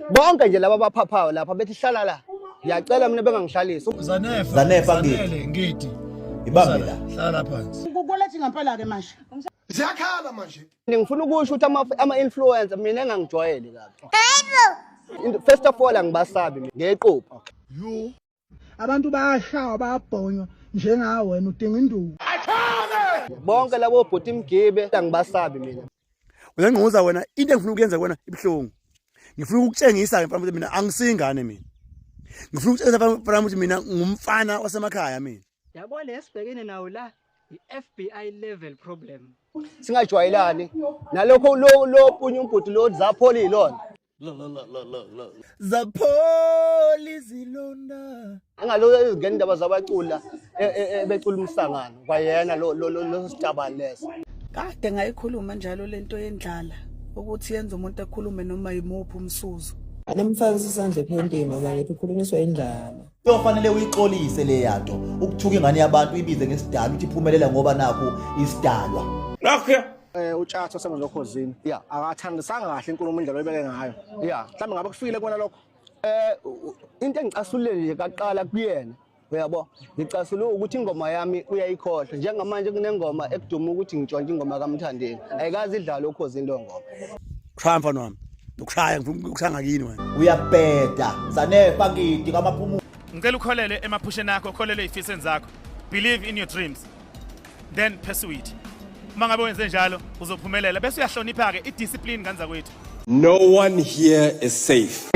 bonke nje laba abaphaphayo lapha bethi hlala la ngiyacela mina bengangihlalisi Zanefa ngidi ibambe la hlala phansi ukulethi ngempela ke manje ziyakhala manje ngifuna ukusho ukuthi ama-influencer mina engangijwayele kabi first of all angibasabi mina ngeqopha abantu bayashawa bayabhonywa njengawe wena udinga induku bonke labo bhuti imgibe angibasabi mina Uyangibuza wena into engifuna ukuyenza kuwena ibhlungu ngifuna ukutshengisa mfana ukuthi mina angisingane mina ngifuna ukutshengisa mfana ukuthi mina ngumfana wasemakhaya mina yabo lesibhekene nawo la i-FBI level problem singajwayelani nalokho lo punye umbhuti lo zapholi ilona zapholi zilonda angalo izingane indaba zabacula becula umsangano kwayena lo sitabani leso kade ngayikhuluma njalo lento yendlala ukuthi yenza umuntu akhulume noma yimuphi umsuzo Anemfaka isandla ephendeni ngoba ngithi ukhulunyiswa indlala. Kufanele uyixolise le yanto ukuthuka ingane yabantu ibize ngesidalo uthi iphumelela ngoba nakho isidalwa. nakho utshatha osebenza ekhosini akathandisanga kahle inkulumo indlela oyibeke ngayo mhlawumbe ngabe kufikile kona lokho into engicasulile nje kaqala kuyena uyabo ngicasule ukuthi ingoma yami uyayikhohlwa njengamanje kunengoma ekuduma ukuthi ngitshontshe ingoma kaMthandeni ayikazi idlala okhosini lo ngoma Qha mfana wami ukushaya ngifuna ukushanga kini wena uyabheda Zanefa ngidi kamaphumu ngicela ukholele emaphusheni akho ukholele ezifisweni zakho believe in your dreams then pursue it mangabe wenze njalo uzophumelela bese uyahlonipha ke idiscipline kanza kwethu no one here is safe